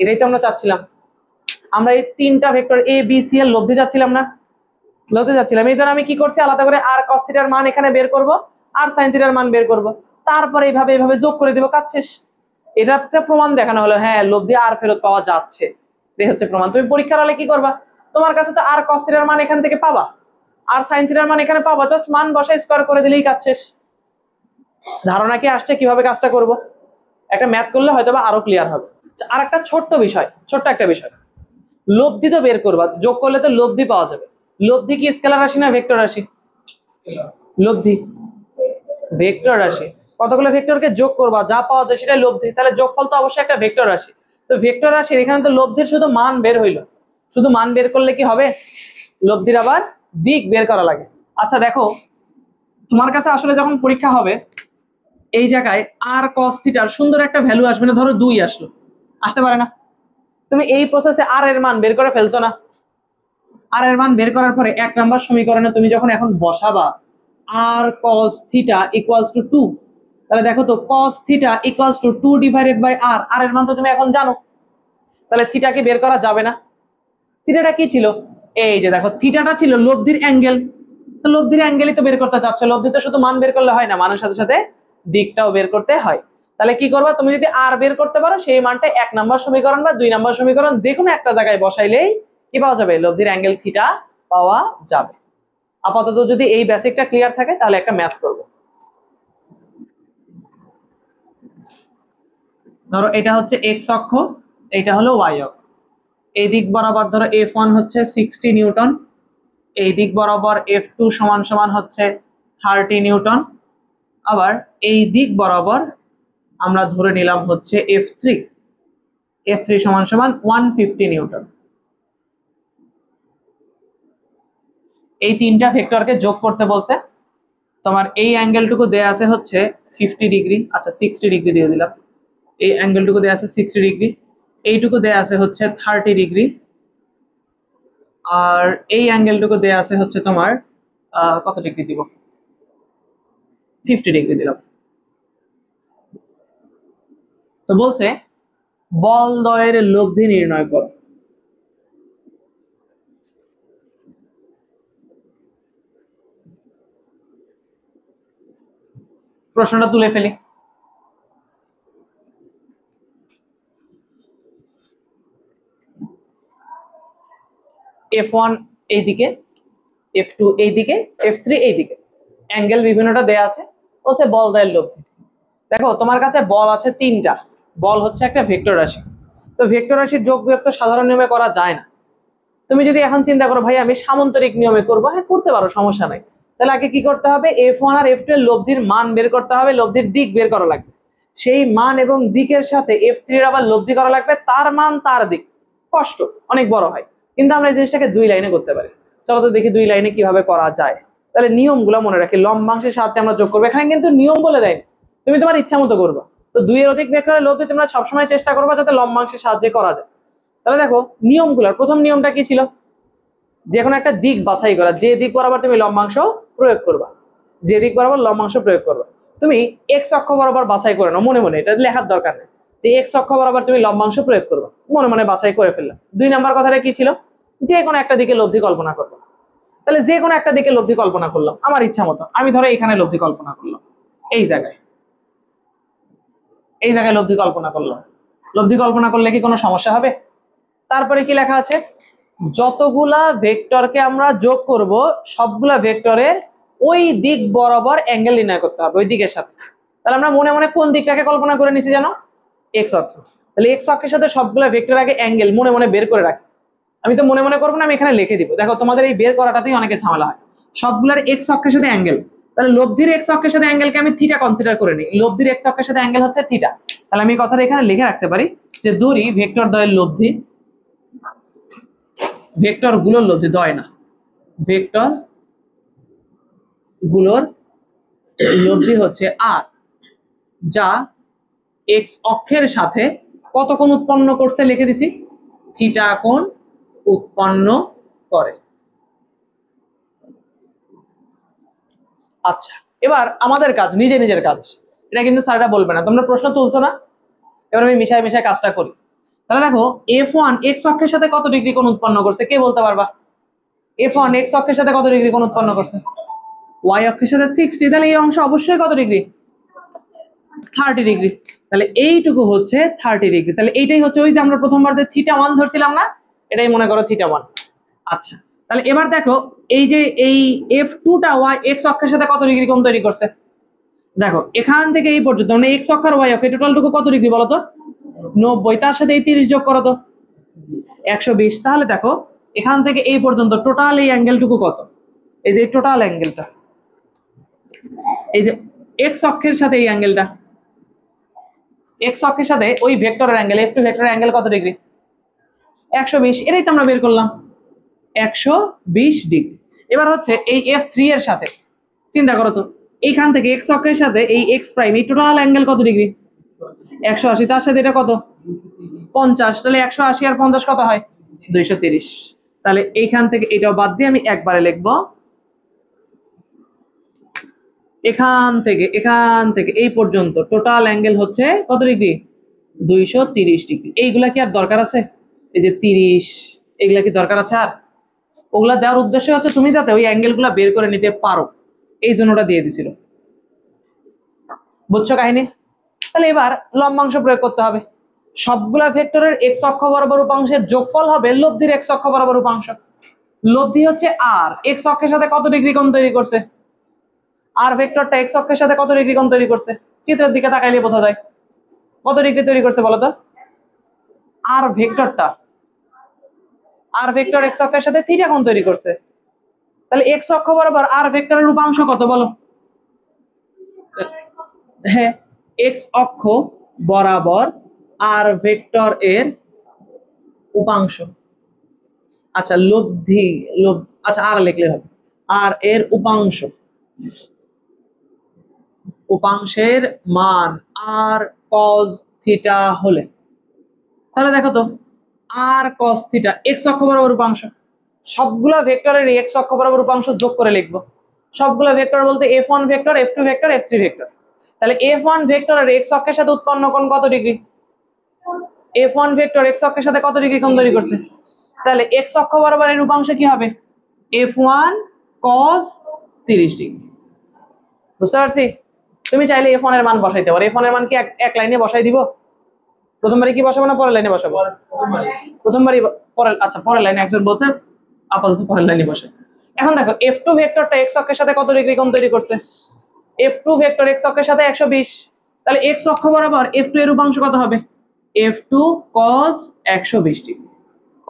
এটাই তো আমরা চাচ্ছিলাম। আমরা এই তিনটা ভেক্টর এ বি সি এর লব্ধি যাচ্ছিলাম না? লব্ধি যাচ্ছিলাম। এই জন্য আমি কি করছি, আলাদা করে আর cos থিটার মান এখানে বের করব, আর sin থিটার মান বের করব, তারপরে এইভাবে এইভাবে যোগ করে দেব, কাজ শেষ। এটা একটা প্রমাণ দেখানো হলো, হ্যাঁ লব্ধি আর ফেরত পাওয়া যাচ্ছে। এই হচ্ছে প্রমাণ। তুমি পরীক্ষার হলে কি করবা? তোমার কাছে তো আর cos থিটার মান এখান থেকে পাবা, আর sin থিটার মান এখানে পাবা, জাস্ট মান বসায় স্কয়ার করে দিলেই কাজ শেষ। ধারণা কি আসছে কিভাবে কাজটা করব? একটা ম্যাথ করলে হয়তোবা আরো ক্লিয়ার হবে। আর একটা ছোট্ট একটা বিষয়, লব্ধি তো বের করবা, যোগ করলে তো লব্ধি পাওয়া যাবে। লব্ধি কি স্কেলার রাশি না ভেক্টর রাশি? লব্ধি ভেক্টর রাশি। কতগুলো ভেক্টরকে যোগ করবা, যা পাওয়া যায় সেটা লব্ধি, তাহলে যোগফল তো অবশ্যই একটা ভেক্টর রাশি। তো ভেক্টর রাশির এখানে তো লব্ধির শুধু মান বের হইলো, শুধু মান বের করলে কি হবে? লব্ধির আবার দিক বের করা লাগে। আচ্ছা দেখো, তোমার কাছে আসলে যখন পরীক্ষা হবে এই জায়গায় আর cos থিটার সুন্দর একটা ভ্যালু আসবে না, ধরো 2 আসলো, আসতে পারে না? তুমি এই প্রসেসে আর এর মান বের করে ফেলছো না? আর এর মান বের করার পরে 1 নাম্বার সমীকরণে তুমি যখন এখন বসাবা r cos theta equals to 2, তাহলে দেখো তো cos theta equals to 2 divided by r, r এর মান তো তুমি এখন জানো, তাহলে থিটাকে বের করা যাবে না? থিটাটা কি ছিল? এই যে দেখো, থিটাটা ছিল লব্ধির অ্যাঙ্গেল, তো লব্ধির অ্যাঙ্গেলই তো বের করতে চাচ্ছ, লব্ধি তো শুধু মান বের করলে হয় না, মানের সাথে সাথে দিকটাও বের করতে হয়। তাহলে কি করবা, তুমি যদি আর বের করতে পারো সেই মানটা 1 নম্বর সমীকরণ বা 2 নম্বর সমীকরণ যে কোনো একটা জায়গায় বসাইলেই কি পাওয়া যাবে, লব্ধির অ্যাঙ্গেল থিটা পাওয়া যাবে। আপাতত যদি এই বেসিকটা ক্লিয়ার থাকে তাহলে একটা ম্যাথ করব। ধরো এটা হচ্ছে এক্স অক্ষ, এটা হলো ওয়াই অক্ষ। এই দিক বরাবর ধরো F1 হচ্ছে 60 নিউটন, এই দিক বরাবর F2 সমান সমান হচ্ছে 30 নিউটন, আবার এই দিক বরাবর আমরা ধরে নিলাম হচ্ছে F3 সমান সমান 150 নিউটন। এই তিনটা ভেক্টরকে যোগ করতে বলছে। তোমার এই অ্যাঙ্গেলটুকু দেয়া আছে হচ্ছে 50 ডিগ্রি, আচ্ছা 60 ডিগ্রি দিয়ে দিলাম। এই অ্যাঙ্গেলটুকু দেয়া আছে 60 ডিগ্রি, এইটুকু দেয়া আছে হচ্ছে 30 ডিগ্রি, আর এই অ্যাঙ্গেলটুকু দেয়া আছে হচ্ছে তোমার কত ডিগ্রি দিব, 50 ডিগ্রি দিলাম। তো বলছে বল দ্বয়ের লব্ধি নির্ণয় করো। প্রশ্নটা তুলে ফেলি। F1 এইদিকে, F2 এইদিকে, F3 এইদিকে, অ্যাঙ্গেল বিভিন্নটা দেয়া আছে, বলছে বল দ্বয়ের লব্ধি। দেখো তোমার কাছে বল আছে তিনটা, বল হচ্ছে একটা ভেক্টর রাশি। তো ভেক্টর রাশির যোগ বিয়োগ তো সাধারণ নিয়মে করা যায় না। তুমি যদি এখন চিন্তা করো ভাই আমি সামান্তরিক নিয়মে করবো, হ্যাঁ করতে পারো, সমস্যা নাই। তাহলে আগে কি করতে হবে, F1 আর F2 এর লব্ধির মান বের করতে হবে, লব্ধির দিক বের করা লাগবে, সেই মান এবং দিকের সাথে F3 এর আবার লব্ধি করা লাগবে, তার মান তার দিক। কষ্ট অনেক বড় হয়, কিন্তু আমরা এই জিনিসটাকে 2 লাইনে করতে পারি। চলো তো দেখি 2 লাইনে কিভাবে করা যায়। তাহলে নিয়মগুলো মনে রাখি, লম্বাংশের সাহায্যে আমরা যোগ করবো, এখানে কিন্তু নিয়ম বলে দেয়নি, তুমি তোমার ইচ্ছা মতো করবা। তো 2 এর অধিক ভেক্টরের লব্ধি তোমরা সবসময় চেষ্টা করবা যাতে লম্বাংশের সাহায্যে করা যায়। তাহলে দেখো নিয়মগুলোর প্রথম নিয়মটা কি ছিল, যে কোনো একটা দিক বাছাই করা, যে দিক বরাবর তুমি লম্বাংশ প্রয়োগ করবা, যে দিক বরাবর লম্বাংশ প্রয়োগ করবা। তুমি এক্স অক্ষ বরাবর বাছাই করে নাও মনে মনে, এটা লেখার দরকার নেই। তো এক্স অক্ষ বরাবর তুমি লম্বাংশ প্রয়োগ করবা, মনে মনে বাছাই করে ফেললাম। 2 নাম্বার কথাটা কি ছিল, যে কোনো একটা দিকে লব্ধি কল্পনা করবো। তাহলে যে কোনো একটা দিকে লব্ধি কল্পনা করলাম আমার ইচ্ছা মতো, আমি ধরো এখানে লব্ধি কল্পনা করলাম, এই জায়গায়, এই জায়গায় লব্ধি কল্পনা করলাম। লব্ধি কল্পনা করলে কি কোনো সমস্যা হবে? তারপরে কি লেখা আছে, যতগুলা ভেক্টরকে আমরা যোগ করব সবগুলা ভেক্টরের ওই দিক বরাবর অ্যাঙ্গেল নির্ণয় করতে হবে ওই দিকের সাথে। তাহলে আমরা মনে মনে কোন দিকটাকে কল্পনা করে নিছি জানো, এক্স অক্ষ। তাহলে এক্স অক্ষের সাথে সবগুলা ভেক্টর আগে অ্যাঙ্গেল মনে মনে বের করে রাখি। আমি তো মনে মনে করবো না, আমি এখানে লিখে দিব। দেখো তোমাদের এই বের করাটাতেই অনেকে ঝামেলা হয়। সবগুলার এক্স অক্ষের সাথে অ্যাঙ্গেল, তাহলে লব্ধির এক্স অক্ষের সাথে অ্যাঙ্গেলকে আমি থিটা কনসিডার করে নিই, লব্ধির এক্স অক্ষের সাথে অ্যাঙ্গেল হচ্ছে থিটা। তাহলে আমি কথাটা এখানে লিখে রাখতে পারি যে দড়ি ভেক্টর দ্বয়ের লব্ধি, ভেক্টর গুলোর লব্ধি, দ্বয় না, ভেক্টর গুলোর লব্ধি হচ্ছে আর, যা এক্স অক্ষের সাথে কত কোণ উৎপন্ন করছে লিখে দিছি, থিটা কোণ উৎপন্ন করে। আচ্ছা এবার আমাদের কাজ, নিজে নিজের কাজ, এটা কিন্তু স্যারটা বলবে না, তোমরা প্রশ্ন তুলছো না, এবার আমি মিশায় মিশায় কাজটা করি। তাহলে দেখো F1 এক্স অক্ষের সাথে কত ডিগ্রি কোণ উৎপন্ন করছে, কে বলতে পারবা? F1 এক্স অক্ষের সাথে কত ডিগ্রি কোণ উৎপন্ন করছে, ওয়াই অক্ষের সাথে 60, তাহলে এই অংশ অবশ্যই কত ডিগ্রি, 30 ডিগ্রি। তাহলে এইটুকু হচ্ছে 30 ডিগ্রি। তাহলে এইটাই হচ্ছে ওই যে আমরা প্রথমবার যে থিটা 1 ধরছিলাম না, এটাই মনে করো থিটা 1। আচ্ছা তাহলে এবার দেখো এই যে এই F2টা ওয়াই এক্স অক্ষের সাথে কত ডিগ্রি কোণ তৈরি করছে, দেখো এখান থেকে এই পর্যন্ত মানে এক্স অক্ষ আর ওয়াই অক্ষ টোটালটুকু কত ডিগ্রি বলো তো, 90, তার সাথে এই 30 যোগ করো তো 120। তাহলে দেখো এখান থেকে এই পর্যন্ত টোটাল এই অ্যাঙ্গেলটুকু কত, এই যে টোটাল অ্যাঙ্গেলটা, এই যে এক্স অক্ষের সাথে এই অ্যাঙ্গেলটা, এক্স অক্ষের সাথে ওই ভেক্টরের অ্যাঙ্গেল, F2 ভেক্টরের অ্যাঙ্গেল কত ডিগ্রি, 120। এটাই তো আমরা বের করলাম 120 ডিগ্রি। এবার হচ্ছে এই F3 এর সাথে চিন্তা করো তো, এইখান থেকে এক্স অক্ষের সাথে এই এক্স প্রাইম, এই টোটাল অ্যাঙ্গেল কত ডিগ্রি, 180, তার সাথে এটা কত 50, তাহলে 180 আর 50 কত হয় 230। তাহলে এইখান থেকে এটাও বাদ দিয়ে আমি একবারে লিখবো, এখান থেকে এই পর্যন্ত টোটাল অ্যাঙ্গেল হচ্ছে কত ডিগ্রি, 230 ডিগ্রি। এইগুলা কি আর দরকার আছে, এই যে 30, এগুলা কি দরকার আছে আর? ওগুলা দেওয়ার উদ্দেশ্য হচ্ছে তুমি যাতে ওই অ্যাঙ্গেলগুলো বের করে নিতে পারো, এই জন্য ওটা দিয়ে দিছিল। বুঝছো কাহিনী? তাহলে এবার লম্বাংশ প্রয়োগ করতে হবে। সবগুলা ভেক্টরের এক্স অক্ষ বরাবর উপাংশের যোগফল হবে লব্ধির এক্স অক্ষ বরাবর উপাংশ। লব্ধি হচ্ছে আর, এক্স অক্ষের সাথে কত ডিগ্রি কোণ তৈরি করছে, আর ভেক্টরটা এক্স অক্ষের সাথে কত ডিগ্রি কোণ তৈরি করছে, চিত্রের দিকে তাকাইলে বোঝা যায় কত ডিগ্রি তৈরি করছে বলো তো। আর ভেক্টরটা, আর ভেক্টর এক্স অক্ষের সাথে থিটা কোণ তৈরি করছে, তাহলে এক্স অক্ষ বরাবর আর ভেক্টরের উপাংশ কত বলো? হ্যাঁ, এক্স অক্ষ বরাবর আর ভেক্টর এর উপাংশ। আচ্ছা লব্ধি, আচ্ছা আর লিখলে হবে, আর এর উপাংশ, উপাংশের মান আর কজ থিটা হলে, তাহলে দেখো তো আর কজ থিটা এক্স অক্ষ বরাবর উপাংশ, সবগুলা ভেক্টরের এক্স অক্ষ বরাবর উপাংশ যোগ করে লিখবো। সবগুলা ভেক্টর বলতে f1 vector, f2 vector, f3 vector. তাহলে f1 ভেক্টরের এক্স অক্ষের সাথে উৎপন্ন কোণ কত ডিগ্রি? f1 ভেক্টর এক্স অক্ষের সাথে কত ডিগ্রি কোণ তৈরি করছে? তাহলে এক্স অক্ষ বরাবর এর উপাংশ কি হবে? f1 cos 30 degree. বুঝতে পারছি? তুমি চাইলে f1 এর মান বসাইতে পারো। f1 এর মান কি এক লাইনে বসাই দিব? প্রথমবারই কি বসাবো না পরের লাইনে বসাবো? প্রথমবারই পরের, আচ্ছা পরের লাইনে একজন বলছে আপাতত পরের লাইনে বসে। এখন দেখো f2 ভেক্টরটা এক্স অক্ষের সাথে কত ডিগ্রি কোণ তৈরি করছে? f2 ভেক্টর এক্স অক্ষের সাথে 120, তাহলে এক্স অক্ষ বরাবর f2 এর উপাংশ কত হবে? f2 cos 120 degree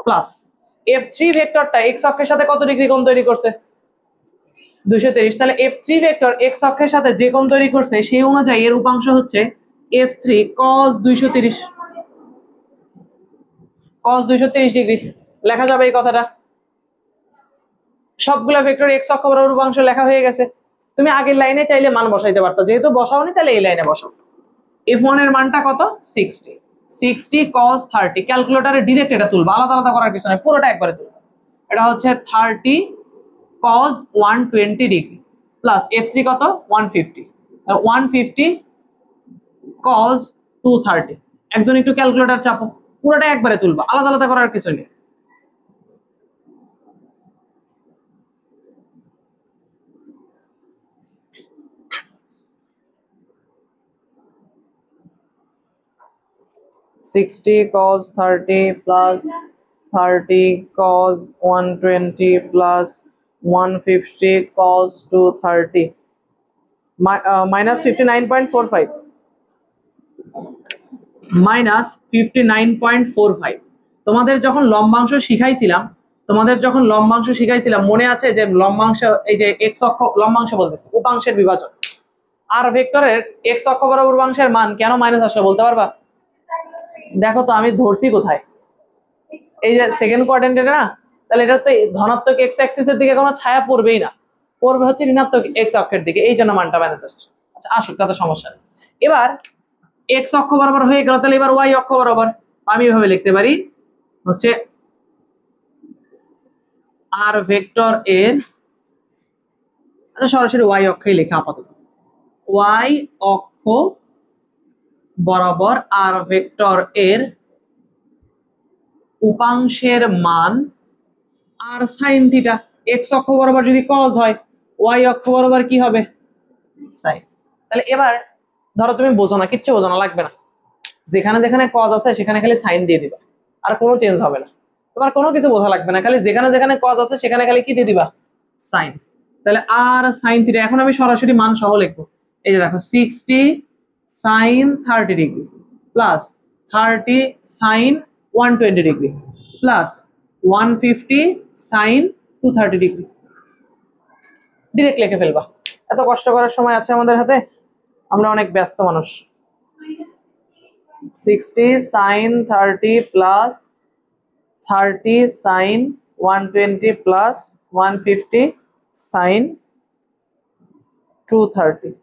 plus f3 ভেক্টরটা এক্স অক্ষের সাথে কত ডিগ্রি কোণ তৈরি করছে? 230, তাহলে f3 ভেক্টর এক্স অক্ষের সাথে যে কোণ তৈরি করছে সেই অনুযায়ী এর উপাংশ হচ্ছে f3 cos 230, cos 230 ডিগ্রি। লেখা যাবে এই কথাটা। সবগুলা ভেক্টর এক্স অক্ষ বরাবর উপাংশ লেখা হয়ে গেছে। তুমি আগের লাইনে চাইলে মান বসাইতে পারতো, যেহেতু বসাওনি তাহলে এই লাইনে বসাও। f1 এর মানটা কত? 60 cos 30, ক্যালকুলেটরে ডাইরেক্ট এটা তুলবা, আলাদা আলাদা করার কিছু নাই, পুরোটা একবারে তুলবা। এটা হচ্ছে 30 cos 120 ডিগ্রি প্লাস f3 কত? 150, 150 cos 230। একজন একটু ক্যালকুলেটর চাপো, পুরোটা একবারে তুলবা, আলাদা আলাদা করার কিছু নেই। Sixty cos 30 plus 30 cos 120 plus 150 cos 230 minus 59.45 minus 59.45। তোমাদের যখন লম্বাংশ শিখাইছিলাম মনে আছে যে লম্বাংশ, এই যে এক্স অক্ষ লম্বাংশ বলতেছে উপাংশের বিভাজন, আর ভেক্টরের এক্স অক্ষ বরাবর উপাংশের মান কেন মাইনাস আসলে বলতে পারবা? দেখো তো আমি ধরছি কোথায়, এই যে সেকেন্ড কোয়াড্রেন্টে না, তাহলে এটা তো ধনাত্মক এক্স অ্যাক্সিসের দিকে কোনো ছায়া পড়বেই না, পড়বে হচ্ছে ঋণাত্মক এক্স অক্ষের দিকে, এই জন্য মানটা মাইনাস আসছে। আচ্ছা আসুক, তাতে সমস্যা নেই। এবার এক্স অক্ষ বরাবর হয়ে গেল, তাহলে এবার ওয়াই অক্ষ বরাবর আমি এভাবে লিখতে পারি হচ্ছে আর ভেক্টর এর, আচ্ছা সরাসরি ওয়াই অক্ষই লেখা আপাতত, ওয়াই অক্ষ বরাবর আর ভেক্টর এর উপাংশের মান আর সাইন থিটা। এক্স অক্ষ বরাবর যদি কজ হয়, ওয়াই অক্ষ বরাবর কি হবে? সাইন। তাহলে এবার ধরো তুমি বোঝো না, কিচ্ছু বোঝো না, লাগবে না, যেখানে যেখানে কজ আছে সেখানে খালি সাইন দিয়ে দিবা, আর কোনো চেঞ্জ হবে না, তোমার কোনো কিছু বোঝা লাগবে না, খালি যেখানে যেখানে কজ আছে সেখানে খালি কি দিয়ে দিবা? সাইন। তাহলে আর সাইন থিটা, এখন আমি সরাসরি মান সহ লিখবো। এই যে দেখো 60 sine 30 degree plus 30 sine 120 degree plus 150 sine 230 degree. Direct লিখে ফেলবা, এত কষ্ট করার সময় আছে আমাদের হাতে? আমরা অনেক ব্যস্ত মানুষ। 60 sine 30 plus 30 sine 120 plus 150 sine 230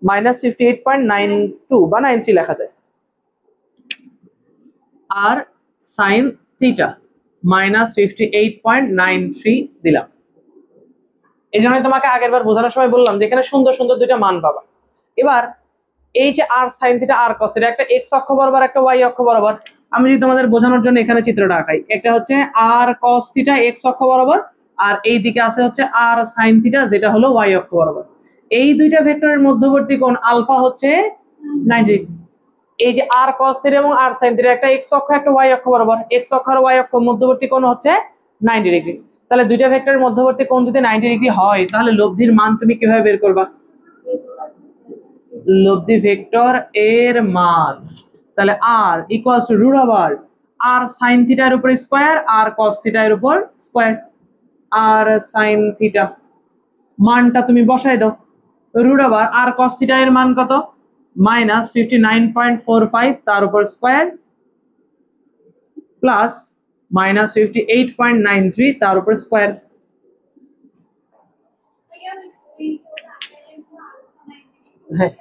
minus 58.92 বা 93 লেখা যায়। আর সাইন থিটা মাইনাস 58.93 দিলাম। এই জন্যই তোমাকে আগের বার বোঝানোর সময় বললাম যে এখানে সুন্দর সুন্দর দুইটা মান পাবা। এবার এই যে আর সাইন থিটা আর কস থিটা, একটা এক্স অক্ষ বরাবর একটা ওয়াই অক্ষ বরাবর, আমি যদি তোমাদের বোঝানোর জন্য এখানে চিত্রটা আঁকাই, একটা হচ্ছে আর cos থিটা এক্স অক্ষ বরাবর, আর এই দিকে আছে হচ্ছে আর sin থিটা যেটা হলো ওয়াই অক্ষ বরাবর। এই দুইটা ভেক্টরের মধ্যবর্তী কোণ আলফা হচ্ছে 90 ডিগ্রি। এই যে আর cos থিটা এবং আর sin থিটা, একটা এক্স অক্ষ একটা ওয়াই অক্ষ বরাবর, এক্স অক্ষ আর ওয়াই অক্ষ মধ্যবর্তী কোণ হচ্ছে 90 ডিগ্রি। তাহলে দুইটা ভেক্টরের মধ্যবর্তী কোণ যদি 90 ডিগ্রি হয় তাহলে লব্ধির মান তুমি কিভাবে বের করবা? লব্ধি ভেক্টর এর মান, তাহলে r equals to root over r sin থিটা এর উপর স্কয়ার r cos থিটা এর উপর স্কয়ার। r sin থিটা মানটা তুমি বসাই দাও, রুট ওভার r cos থিটা এর মান কত? -59.45 তার উপর স্কয়ার প্লাস -58.93 তার উপর স্কয়ার। হ্যাঁ,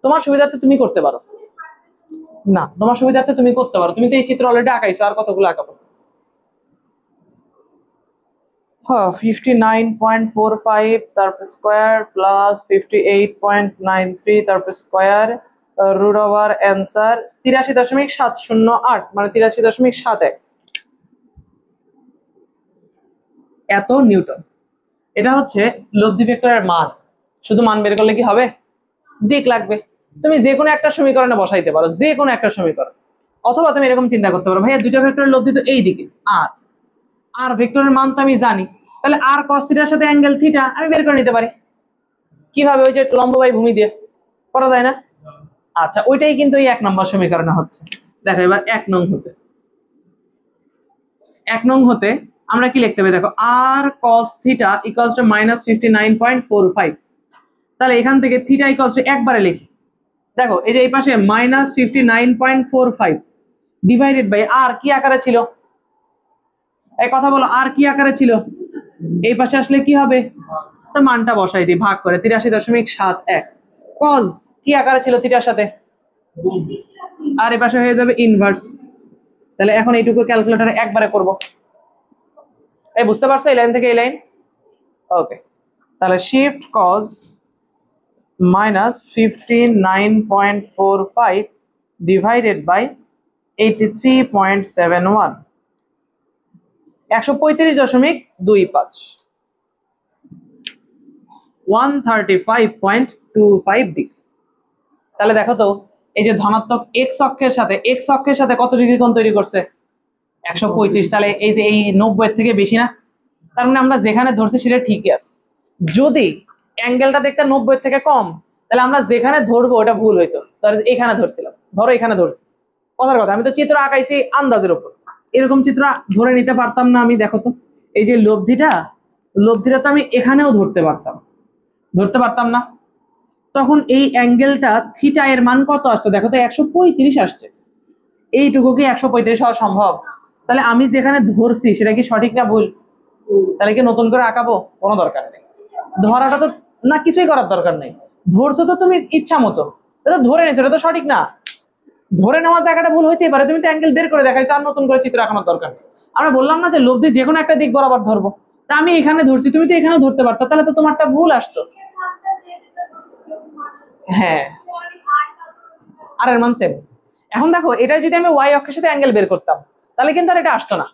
তোমার সুবিধার্থে তুমি করতে পারো, না তোমার সুবিধার্থে তুমি করতে পারো, তুমি তো এই চিত্র অলরেডি আঁকাইছো, আর কতগুলো আঁকাবো? হ্যাঁ, 59.45 তারপর স্কয়ার প্লাস 58.93 তারপর স্কয়ার রুট ওভার অ্যান্সার 83.708 মানে 83.71 এত নিউটন। এটা হচ্ছে লব্ধি ভেক্টরের মান। শুধু মান বের করলে কি হবে? দিক লাগবে। তুমি যে কোনো একটা সমীকরণে বসাইতে পারো, যে কোনো একটা সমীকরণ, অথবা তুমি এরকম চিন্তা করতে পারো, ভাইয়া দুইটা ভেক্টরের লব্ধি তো এই দিকে, আর ভেক্টরের মান তো আমি জানি, তাহলে আর cos থিটার সাথে অ্যাঙ্গেল থিটা আমি বের করে নিতে পারি। কিভাবে? ওই যে লম্ব বাই ভূমি দিয়ে করা যায় না? আচ্ছা, ওইটাই কিন্তু এই 1 নম্বর সমীকরণে হচ্ছে। দেখো এবার 1 নং হতে আমরা কি লিখতে পারি? দেখো আর cos থিটা ইকুয়ালস টু -59.45, তাহলে এখান থেকে থিটা ইকুয়ালস টু একবারে লিখি। দেখো এই যে এই পাশে -59.45 ডিভাইডেড বাই আর কি আকারে ছিল? এই কথা বলো, আর কি আকারে ছিল? এই পাশে আসলে কি হবে? তো মানটা বসাই দিই ভাগ করে 83.71। cos কি আকারে ছিল থিটার সাথে? আর এই পাশে হয়ে যাবে ইনভার্স। তাহলে এখন এইটুকু ক্যালকুলেটরে একবারে করব। এই বুঝতে পারছো এই লাইন থেকে এই লাইন? ওকে, তাহলে shift cos -59.45 divided by 83.71 135.25 135.25 degree. তাহলে দেখো তো এই যে ধনাত্মক এক্স অক্ষের সাথে কত ডিগ্রি কোণ তৈরি করছে? 135। তাহলে এই যে এই 90 এর থেকে বেশি না, তার মানে আমরা যেখানে ধরছি সেটা ঠিকই আছে। যদি অ্যাঙ্গেলটা দেখতে 90 এর থেকে কম, তাহলে আমরা যেখানে ধরবো ওটা ভুল হইতো। তাহলে এখানে ধরছিলাম, ধরো এখানে ধরছি, কথার কথা আমি তো চিত্র আঁকাইছি আন্দাজের উপর, এরকম চিত্র ধরে নিতে পারতাম না আমি? দেখো তো এই যে লব্ধিটা তো আমি এখানেও ধরতে পারতাম না। তখন এই অ্যাঙ্গেলটা থিটা এর মান কত আসতো? দেখো তো 135 আসছে। এইটুকু কি 135 হওয়া সম্ভব? তাহলে আমি যেখানে ধরছি সেটা কি সঠিক না ভুল? তাহলে কি নতুন করে আঁকাবো? কোনো দরকার নেই, ধরাটা তো না, কিছুই করার দরকার নেই। ধরছো তো তুমি ইচ্ছা মতো, এটা ধরে নিয়েছো, এটা তো সঠিক না। ধরে নেওয়া জায়গাটা ভুল হইতেই পারে, তুমি তো অ্যাঙ্গেল বের করে দেখাইছো, আর নতুন করে চিত্র আঁকানোর দরকার নেই। আমরা বললাম না যে লব্ধি যে কোনো একটা দিক বরাবর ধরবো, তা আমি এখানে ধরছি, তুমি তো এখানেও ধরতে পারতো, তাহলে তো তোমারটা ভুল আসতো। হ্যাঁ, আর এর মান সেম। এখন দেখো এটা যদি আমি ওয়াই অক্ষের সাথে অ্যাঙ্গেল বের করতাম তাহলে কিন্তু আর এটা আসতো না।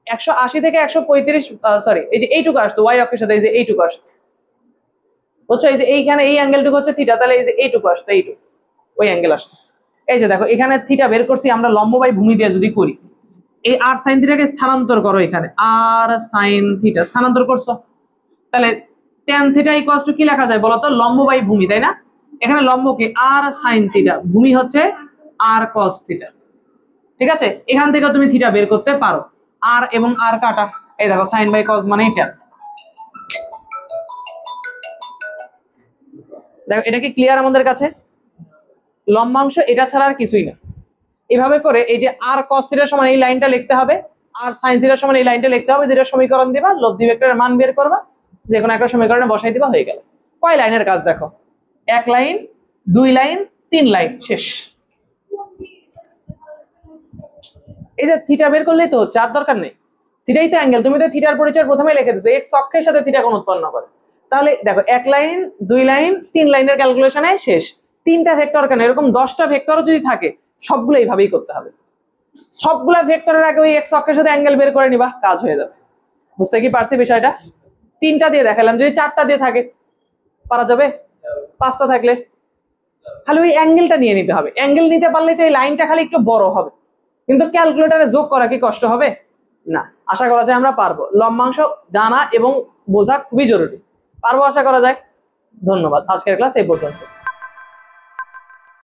180 থেকে 135, সরি এই যে এইটুকু আসতো ওয়াই অক্ষের সাথে, এই যে এইটুকু আসতো, বুঝছো? এই যে এইখানে এই অ্যাঙ্গেলটুকু হচ্ছে থিটা, তাহলে এই যে এইটুকু আসতো, এইটুকু ওই অ্যাঙ্গেল আসতো। এই যে দেখো এখানে থিটা বের করছি আমরা লম্ব বাই ভূমি দিয়ে যদি করি, এই আর সাইন থিটাকে স্থানান্তর করো, এখানে আর সাইন থিটা স্থানান্তর করছো, তাহলে tan থিটা ইকুয়ালস টু কি লেখা যায় বলো তো? লম্ব বাই ভূমি, তাই না? এখানে লম্বকে আর সাইন থিটা, ভূমি হচ্ছে আর cos থিটা। ঠিক আছে, এখান থেকে তুমি থিটা বের করতে পারো। আর এবং আর কাটা, এই দেখো সাইন বাই cos মানে tan। দেখো এটা কি ক্লিয়ার আমাদের কাছে? লম্বাংশ এটা ছাড়া আর কিছুই না। এভাবে করে এই যে আর cos থিটার সমান এই লাইনটা লিখতে হবে, আর sin থিটার সমান এই লাইনটা লিখতে হবে, দুইটা সমীকরণ দিবা, লব্ধি ভেক্টরের মান বের করবা, যে কোনো একটা সমীকরণে বসাই দিবা, হয়ে গেল। কয় লাইনের কাজ দেখো? 1 লাইন, 2 লাইন, 3 লাইন, শেষ। এই যে থিটা বের করলেই তো হচ্ছে, আর দরকার নেই। থিটাই তো অ্যাঙ্গেল, তুমি তো থিটার পরিচয় প্রথমেই লিখে দিছো, এক্স অক্ষের সাথে থিটা কোণ উৎপন্ন করে। তাহলে দেখো 1 লাইন, 2 লাইন, 3 লাইনের ক্যালকুলেশনে শেষ। 3টা ভেক্টর কেন, এরকম 10টা ভেক্টরও যদি থাকে সবগুলো এইভাবেই করতে হবে। সবগুলা ভেক্টরের আগে ওই এক্স অক্ষের সাথে অ্যাঙ্গেল বের করে নিবা, কাজ হয়ে যাবে। বুঝতে কি পারছি বিষয়টা? 3টা দিয়ে দেখালাম, যদি 4টা দিয়ে থাকে পারা যাবে, 5টা থাকলে খালি ওই অ্যাঙ্গেলটা নিয়ে নিতে হবে। অ্যাঙ্গেল নিতে পারলে তো এই লাইনটা খালি একটু বড় হবে, কিন্তু ক্যালকুলেটরে যোগ করা কি কষ্ট হবে? না, আশা করা যায় আমরা পারবো। লম্বাংশ জানা এবং বোঝা খুবই জরুরি, পারবো আশা করা যায়। ধন্যবাদ, আজকের ক্লাস এই পর্যন্ত।